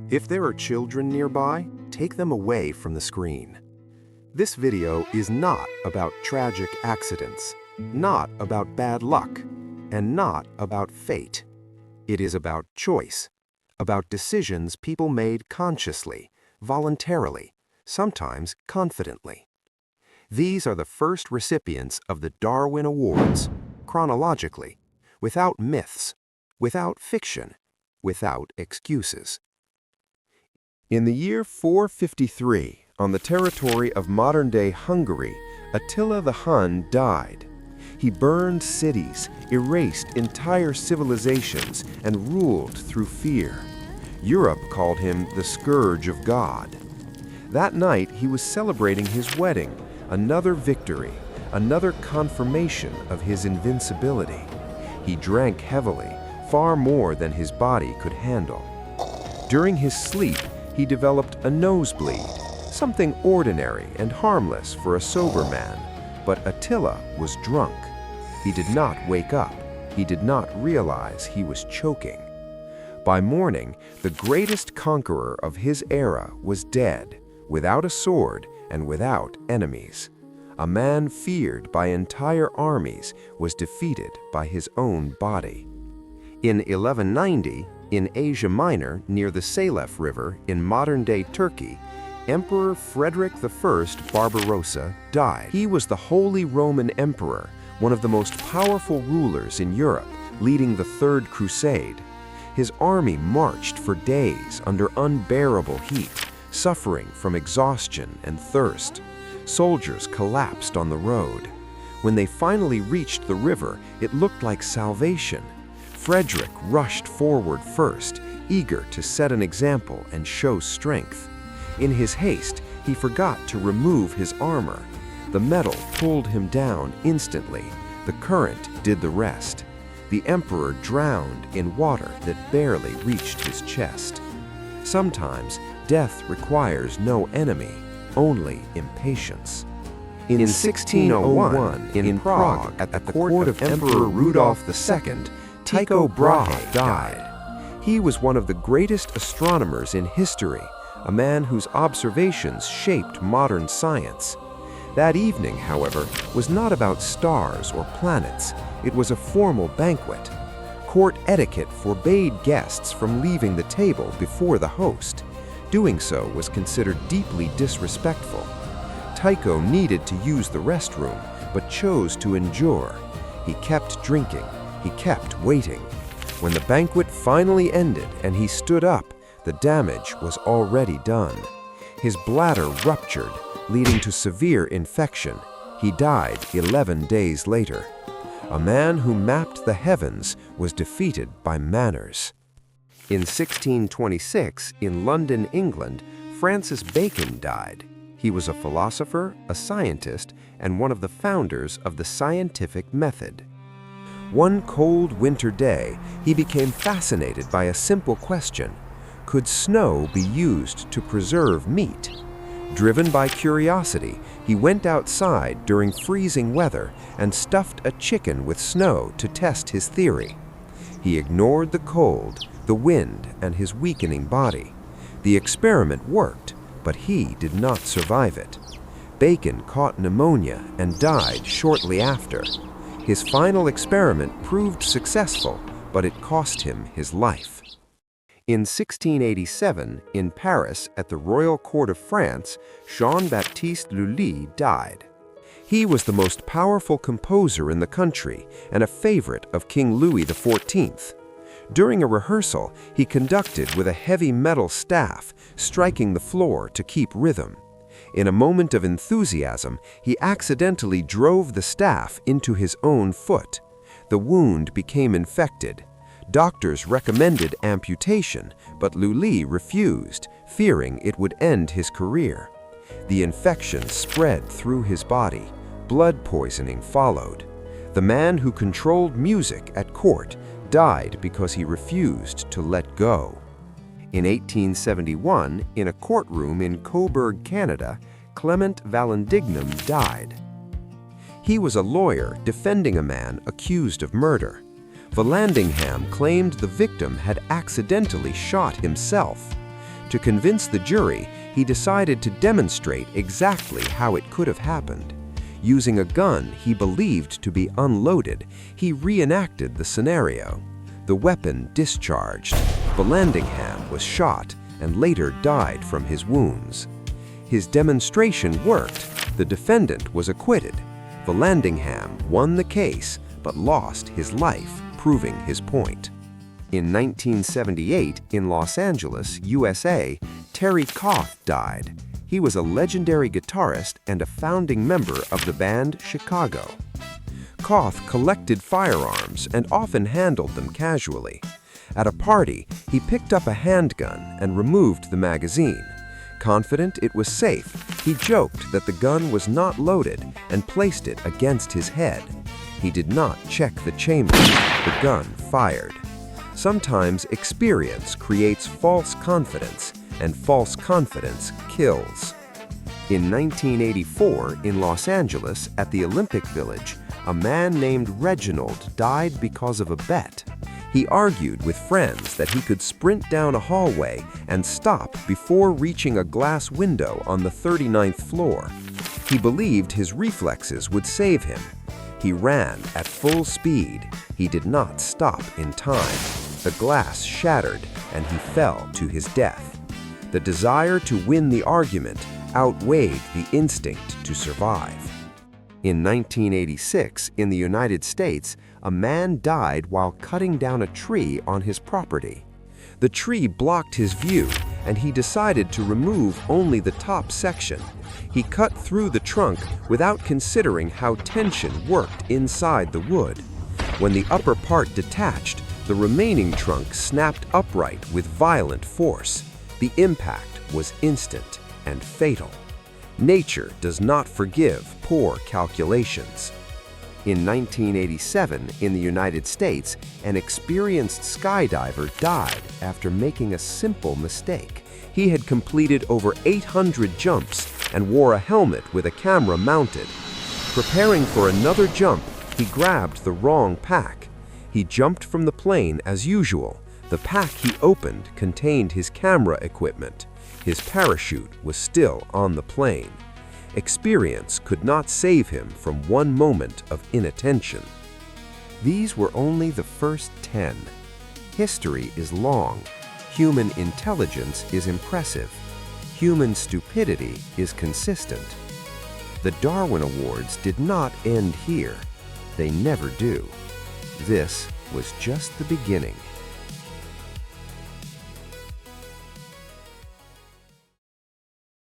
If there are children nearby, take them away from the screen. This video is not about tragic accidents, not about bad luck, and not about fate. It is about choice, about decisions people made consciously, voluntarily, sometimes confidently. These are the first recipients of the Darwin Awards, chronologically, without myths, without fiction, without excuses. In the year 453, on the territory of modern-day Hungary, Attila the Hun died. He burned cities, erased entire civilizations, and ruled through fear. Europe called him the Scourge of God. That night, he was celebrating his wedding, another victory, another confirmation of his invincibility. He drank heavily, far more than his body could handle. During his sleep, he developed a nosebleed, something ordinary and harmless for a sober man. But Attila was drunk. He did not wake up. He did not realize he was choking. By morning, the greatest conqueror of his era was dead, without a sword and without enemies. A man feared by entire armies was defeated by his own body. In 1190, in Asia Minor, near the Salef River in modern-day Turkey, Emperor Frederick I Barbarossa died. He was the Holy Roman Emperor, one of the most powerful rulers in Europe, leading the Third Crusade. His army marched for days under unbearable heat, suffering from exhaustion and thirst. Soldiers collapsed on the road. When they finally reached the river, it looked like salvation. Frederick rushed forward first, eager to set an example and show strength. In his haste, he forgot to remove his armor. The metal pulled him down instantly. The current did the rest. The emperor drowned in water that barely reached his chest. Sometimes, death requires no enemy, only impatience. In 1601, in Prague, at the court of Emperor Rudolf II, Tycho Brahe died. He was one of the greatest astronomers in history, a man whose observations shaped modern science. That evening, however, was not about stars or planets. It was a formal banquet. Court etiquette forbade guests from leaving the table before the host. Doing so was considered deeply disrespectful. Tycho needed to use the restroom, but chose to endure. He kept drinking. He kept waiting. When the banquet finally ended and he stood up, the damage was already done. His bladder ruptured, leading to severe infection. He died 11 days later. A man who mapped the heavens was defeated by manners. In 1626, in London, England, Francis Bacon died. He was a philosopher, a scientist, and one of the founders of the scientific method. One cold winter day, he became fascinated by a simple question: could snow be used to preserve meat? Driven by curiosity, he went outside during freezing weather and stuffed a chicken with snow to test his theory. He ignored the cold, the wind, and his weakening body. The experiment worked, but he did not survive it. Bacon caught pneumonia and died shortly after. His final experiment proved successful, but it cost him his life. In 1687, in Paris at the Royal Court of France, Jean-Baptiste Lully died. He was the most powerful composer in the country and a favorite of King Louis XIV. During a rehearsal, he conducted with a heavy metal staff, striking the floor to keep rhythm. In a moment of enthusiasm, he accidentally drove the staff into his own foot. The wound became infected. Doctors recommended amputation, but Lully refused, fearing it would end his career. The infection spread through his body. Blood poisoning followed. The man who controlled music at court died because he refused to let go. In 1871, in a courtroom in Cobourg, Canada, Clement Vallandigham died. He was a lawyer defending a man accused of murder. Vallandigham claimed the victim had accidentally shot himself. To convince the jury, he decided to demonstrate exactly how it could have happened. Using a gun he believed to be unloaded, he reenacted the scenario. The weapon discharged. Vallandigham was shot and later died from his wounds. His demonstration worked. The defendant was acquitted. Vallandigham won the case but lost his life, proving his point. In 1978, in Los Angeles, USA, Terry Koth died. He was a legendary guitarist and a founding member of the band Chicago. Koth collected firearms and often handled them casually. At a party, he picked up a handgun and removed the magazine. Confident it was safe, he joked that the gun was not loaded and placed it against his head. He did not check the chamber. The gun fired. Sometimes experience creates false confidence, and false confidence kills. In 1984, in Los Angeles, at the Olympic Village, a man named Reginald died because of a bet. He argued with friends that he could sprint down a hallway and stop before reaching a glass window on the 39th floor. He believed his reflexes would save him. He ran at full speed. He did not stop in time. The glass shattered and he fell to his death. The desire to win the argument outweighed the instinct to survive. In 1986, in the United States, a man died while cutting down a tree on his property. The tree blocked his view, and he decided to remove only the top section. He cut through the trunk without considering how tension worked inside the wood. When the upper part detached, the remaining trunk snapped upright with violent force. The impact was instant and fatal. Nature does not forgive poor calculations. In 1987, in the United States, an experienced skydiver died after making a simple mistake. He had completed over 800 jumps and wore a helmet with a camera mounted. Preparing for another jump, he grabbed the wrong pack. He jumped from the plane as usual. The pack he opened contained his camera equipment. His parachute was still on the plane. Experience could not save him from one moment of inattention. These were only the first 10. History is long. Human intelligence is impressive. Human stupidity is consistent. The Darwin Awards did not end here. They never do. This was just the beginning.